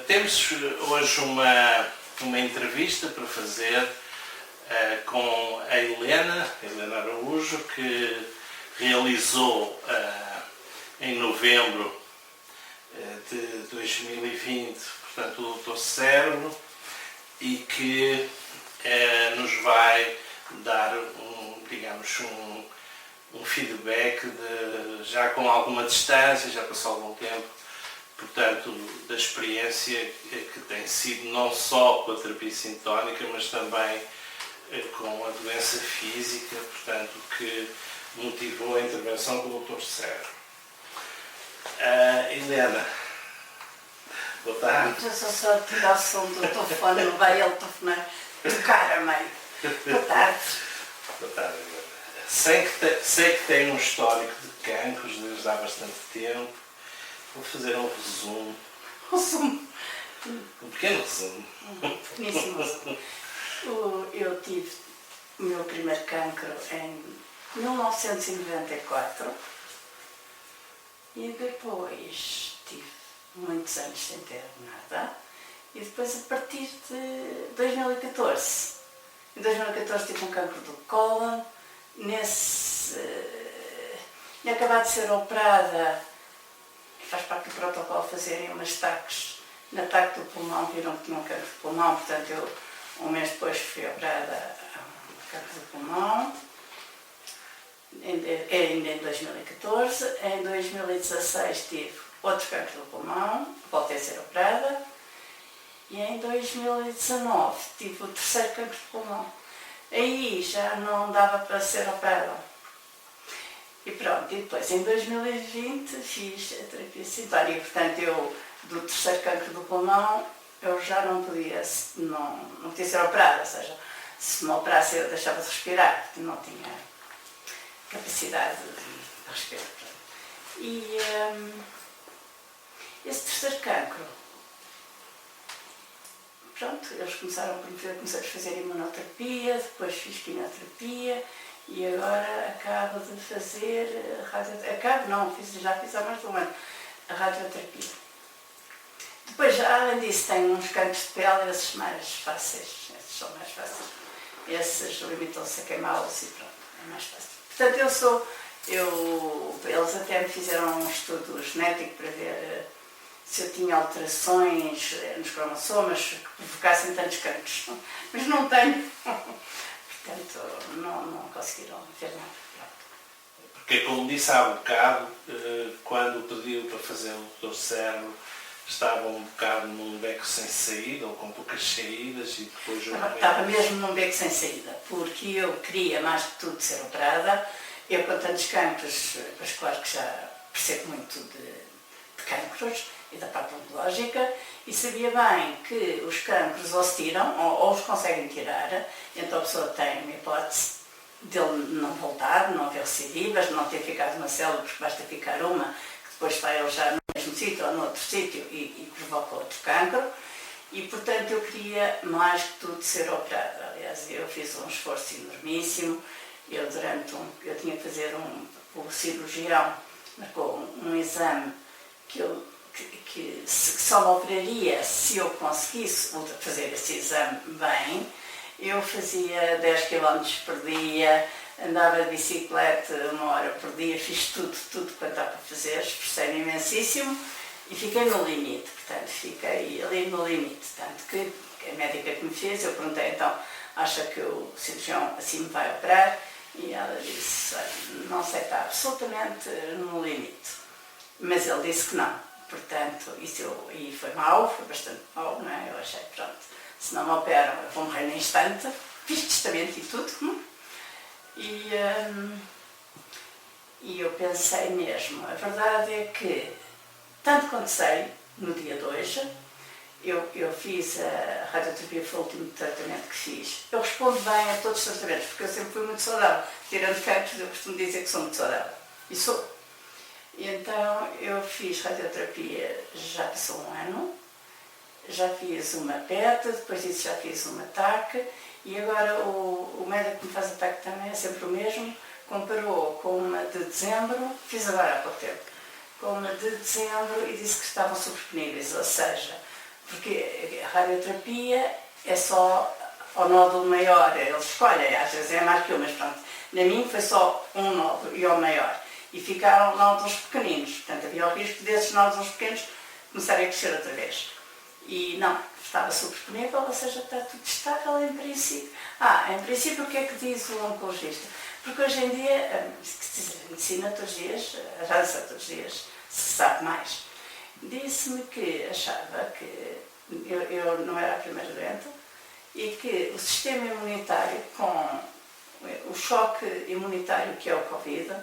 Temos hoje uma entrevista para fazer com a Helena Araújo, que realizou em novembro de 2020, portanto, o Doutor Cérebro, e que nos vai dar um feedback já com alguma distância, já passou algum tempo, portanto, da experiência que tem sido não só com a terapia sintónica, mas também com a doença física, portanto, que motivou a intervenção do Doutor Cérebro. Helena, boa tarde. Eu só tirar o som do telefone, não vai ele telefonar, tocar a meio. Boa tarde. Boa tarde, Helena. Sei que tem um histórico de cancros desde há bastante tempo. Vou fazer um resumo. Um pequeno resumo. Pequeníssimo resumo. Eu tive o meu primeiro cancro em 1994 e depois tive muitos anos sem ter nada, e depois a partir de 2014. Em 2014 tive um cancro do cólon, tinha acabado de ser operada, que faz parte do protocolo fazerem umas taques, na taque do pulmão, viram que tinha um cancro de pulmão, portanto eu um mês depois fui operada a cancro do pulmão, ainda em 2014, em 2016 tive outro cancro do pulmão, voltei a ser operada, e em 2019 tive o terceiro cancro de pulmão. Aí já não dava para ser operada. E pronto, e depois em 2020 fiz a terapia sintónica. Portanto, eu do terceiro cancro do pulmão, eu já não podia ser operada, ou seja, se me operasse eu deixava de respirar, porque não tinha capacidade de respirar. E esse terceiro cancro, pronto, eles começaram a fazer imunoterapia, depois fiz quimioterapia e agora acabo de fazer já fiz há mais de um ano a radioterapia. Depois, além disso, tenho uns cancros de pele, esses são mais fáceis. Esses limitam-se a queimá-los e pronto, é mais fácil. Portanto, eles até me fizeram um estudo genético para ver se eu tinha alterações nos cromossomas que provocassem tantos cancros, mas não tenho. Portanto, não conseguiram ver nada. Porque, como disse há bocado, quando pediu para fazer o Doutor Cérebro, estava um bocado num beco sem saída, ou com poucas saídas, e depois... Estava mesmo num beco sem saída, porque eu queria, mais que tudo, ser operada. Eu, com tantos cancros, pois claro que já percebo muito de cancros e da parte oncológica, e sabia bem que os cancros ou se tiram, ou os conseguem tirar, então a pessoa tem uma hipótese dele não voltar, não haver recidivas, não ter ficado uma célula, porque basta ficar uma, que depois vai alojar no mesmo sítio ou no outro sítio e provoca outro cancro, e portanto eu queria mais que tudo ser operada. Aliás, eu fiz um esforço enormíssimo. Eu tinha que fazer o cirurgião marcou um exame que só me operaria se eu conseguisse fazer esse exame bem. Eu fazia 10 km por dia, andava de bicicleta 1 hora por dia, fiz tudo quanto há para fazer, esforcei-me imensíssimo e fiquei no limite, portanto, fiquei ali no limite, tanto que a médica que me fez, eu perguntei então, acha que o cirurgião assim me vai operar? E ela disse, não sei, está absolutamente no limite. Mas ele disse que não. Portanto, e foi mau, foi bastante mau, não é? Eu achei, pronto, se não me operam, eu vou morrer no instante. Fiz testamento e tudo. E eu pensei mesmo, a verdade é que, tanto quanto sei, no dia de hoje, eu fiz a radioterapia, foi o último tratamento que fiz. Eu respondo bem a todos os tratamentos, porque eu sempre fui muito saudável. Tirando cancros, eu costumo dizer que sou muito saudável. E sou. E então, eu fiz radioterapia, já passou 1 ano, já fiz uma PET, depois disso já fiz uma TAC, e agora o médico que me faz a TAC também é sempre o mesmo, comparou com uma de dezembro, fiz agora há pouco tempo, com uma de dezembro e disse que estavam superponíveis, ou seja, porque a radioterapia é só ao nódulo maior, eles escolhem, às vezes é mais que um, mas pronto, na minha foi só um nódulo e ao maior, e ficaram nódulos pequeninos, portanto havia o risco desses nódulos pequenos começarem a crescer outra vez. E não, estava superponível, ou seja, está tudo estável em princípio. Em princípio o que é que diz o oncologista? Porque hoje em dia, a medicina todos os dias, avança todos os dias, se sabe mais. Disse-me que achava que eu não era a primeira doente e que o sistema imunitário, com o choque imunitário que é o Covid,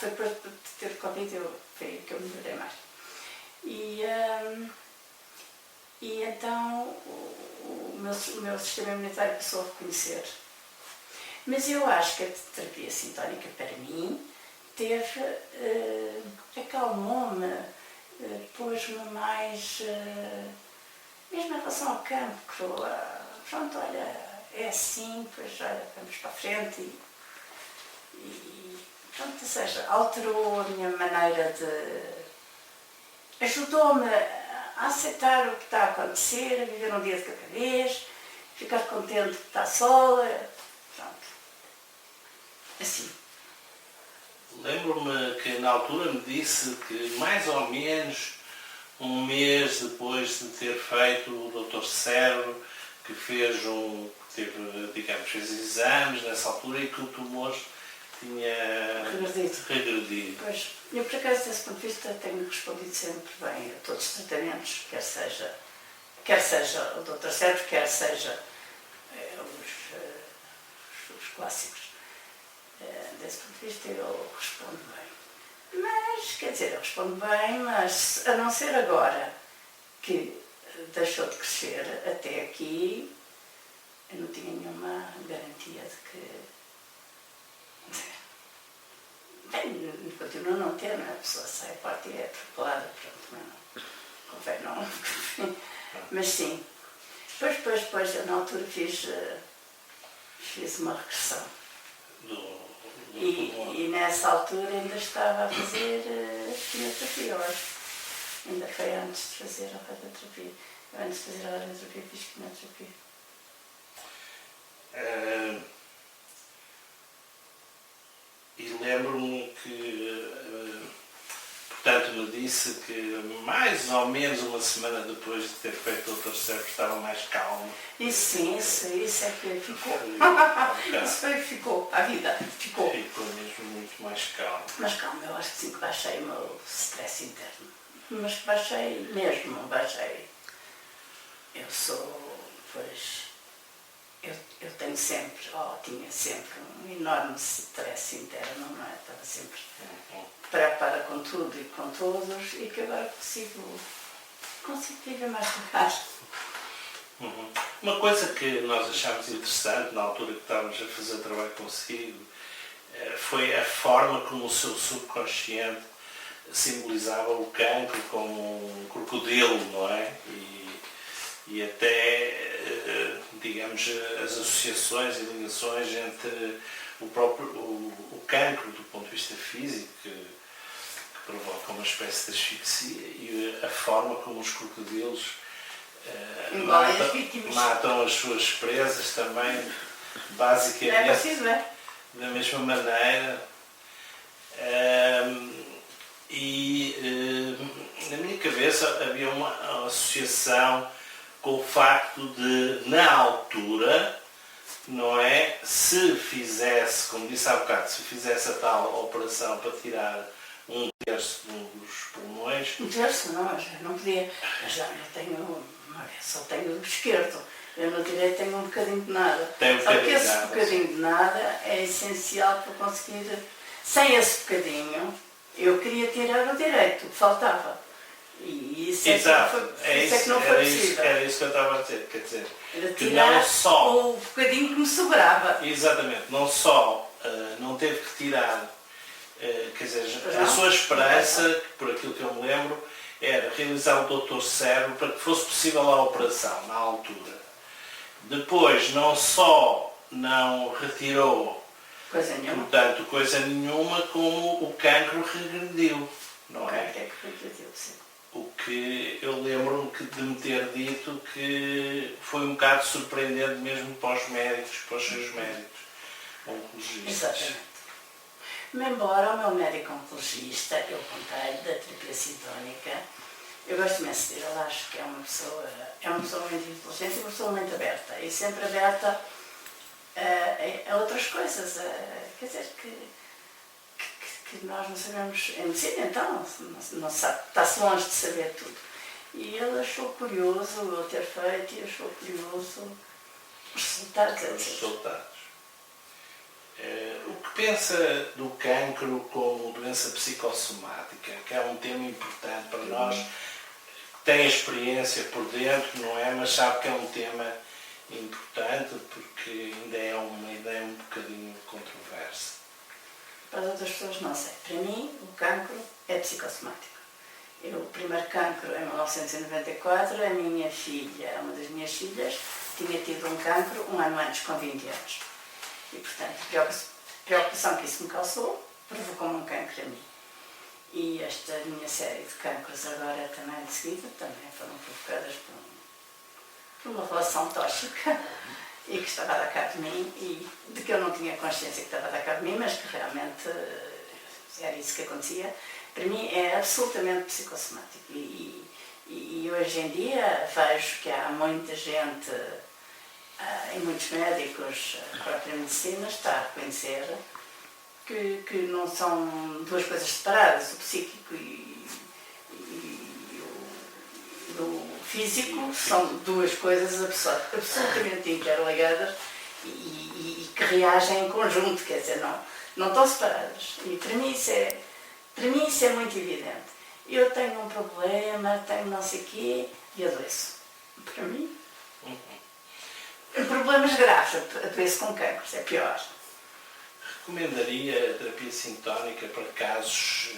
foi por ter Covid foi que eu melhorei mais. E então o meu sistema imunitário passou a reconhecer. Mas eu acho que a terapia sintónica, para mim, acalmou-me, pôs-me mais, mesmo em relação ao cancro, pronto, olha, é assim, pois olha, vamos para a frente e pronto, ou seja, alterou a minha maneira de... ajudou-me a aceitar o que está a acontecer, a viver um dia de cada vez, ficar contente que está sola, pronto, assim. Lembro-me que na altura me disse que mais ou menos um mês depois de ter feito o Dr. Cérebro, que fez fez exames nessa altura e que o tumor tinha regredido. Pois, eu por acaso desse ponto de vista tenho respondido sempre bem a todos os tratamentos, quer seja o Dr. Cérebro, quer seja os clássicos. Desse ponto de vista eu respondo bem. Mas, quer dizer, eu respondo bem, mas a não ser agora que deixou de crescer até aqui, eu não tinha nenhuma garantia de que... Bem, continuo a não ter, não é? A pessoa sai a parte e é atropelada, pronto, não convém não. Mas sim. Depois, eu na altura fiz uma regressão. E nessa altura ainda estava a fazer quimioterapia, eu acho. Ainda foi antes de fazer a radioterapia. Eu antes de fazer a radioterapia fiz quimioterapia. E lembro-me que, portanto, me disse que mais ou menos uma semana depois de ter feito o Dr. Cérebro estava mais calmo. Isso é que ficou. Isso foi que ficou, a vida ficou. Ficou mesmo muito mais calmo. Mas calma, eu acho que sim que baixei o meu stress interno. Mas baixei mesmo, baixei. Eu sou, pois... Eu tenho sempre, tinha sempre um enorme stress interno, não é? Estava sempre preparada com tudo e com todos e que agora consigo viver mais devagar. Uma coisa que nós achámos interessante na altura que estávamos a fazer o trabalho consigo foi a forma como o seu subconsciente simbolizava o cancro como um crocodilo, não é? E até, digamos, as associações e ligações entre o cancro do ponto de vista físico, que provoca uma espécie de asfixia, e a forma como os crocodilos matam as suas presas também, basicamente, da mesma maneira. Na minha cabeça havia uma associação com o facto de, na altura, não é, se fizesse, como disse há bocado, se fizesse a tal operação para tirar um terço dos pulmões... Um terço? Não, eu já não podia. Eu só tenho o esquerdo. Eu no direito tenho um bocadinho de nada. Só que esse bocadinho de nada é essencial para conseguir... Sem esse bocadinho, eu queria tirar o direito, o que faltava. E isso é que não foi possível. Era isso que eu estava a dizer, quer dizer, era que não só... o bocadinho que me sobrava. Exatamente, não só não teve que tirar, quer dizer, a sua esperança, por aquilo que eu me lembro, era realizar o Dr. Cérebro para que fosse possível a operação, na altura. Depois, não só não retirou, portanto, coisa nenhuma, como o cancro regrediu, não é? O cancro regrediu, sim. O porque eu lembro-me de me ter dito que foi um bocado surpreendente mesmo para os médicos, para os seus médicos oncologistas. Exatamente. Embora o meu médico oncologista, eu contei da terapia sintónica, eu gosto imenso de ir lá, acho que é uma pessoa muito inteligente e uma pessoa muito aberta. E sempre aberta a outras coisas. Quer dizer, que nós não sabemos. Em medicina, então, não sabe, está-se longe de saber tudo. E ele achou curioso eu ter feito e achou curioso os resultados. Os resultados. O que pensa do cancro como doença psicossomática, que é um tema importante para nós, que tem experiência por dentro, não é? Mas sabe que é um tema importante porque ainda é uma ideia um bocadinho controversa. Para as outras pessoas não sei. Para mim, o cancro é psicossomático. O primeiro cancro, em 1994, a minha filha, uma das minhas filhas, tinha tido um cancro um ano antes, com 20 anos. E, portanto, a preocupação que isso me causou provocou-me um cancro a mim. E esta minha série de cancros agora também de seguida, também foram provocadas por uma relação tóxica e que estava a dar cabo de mim e de que eu não tinha consciência que estava a dar cabo de mim, mas que realmente era isso que acontecia. Para mim é absolutamente psicossomático e hoje em dia vejo que há muita gente e muitos médicos, a própria medicina está a reconhecer que não são duas coisas separadas, o psíquico e o físico são duas coisas absolutamente interligadas e que reagem em conjunto, quer dizer, não estão separadas. E para mim isso é muito evidente. Eu tenho um problema, tenho não sei o quê e adoeço. Para mim, problemas graves, adoeço com cancros, é pior. Recomendaria a terapia sintónica para casos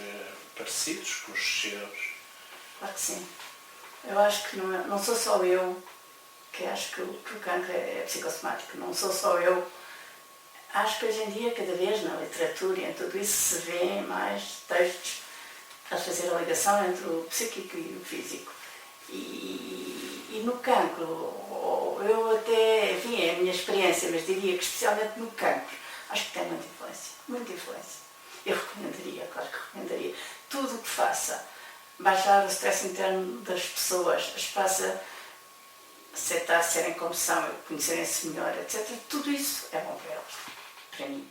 parecidos com os seus? Claro que sim. Eu acho que não sou só eu que acho que o cancro é psicossomático, não sou só eu. Acho que hoje em dia, cada vez na literatura e em tudo isso, se vê mais textos a fazer a ligação entre o psíquico e o físico. E no cancro, eu até, enfim, é a minha experiência, mas diria que especialmente no cancro, acho que tem muita influência, muita influência. Eu recomendaria, claro que recomendaria, tudo o que faça baixar o stress interno das pessoas, as faça aceitar serem como são, conhecerem-se melhor, etc. Tudo isso é bom para elas, para mim.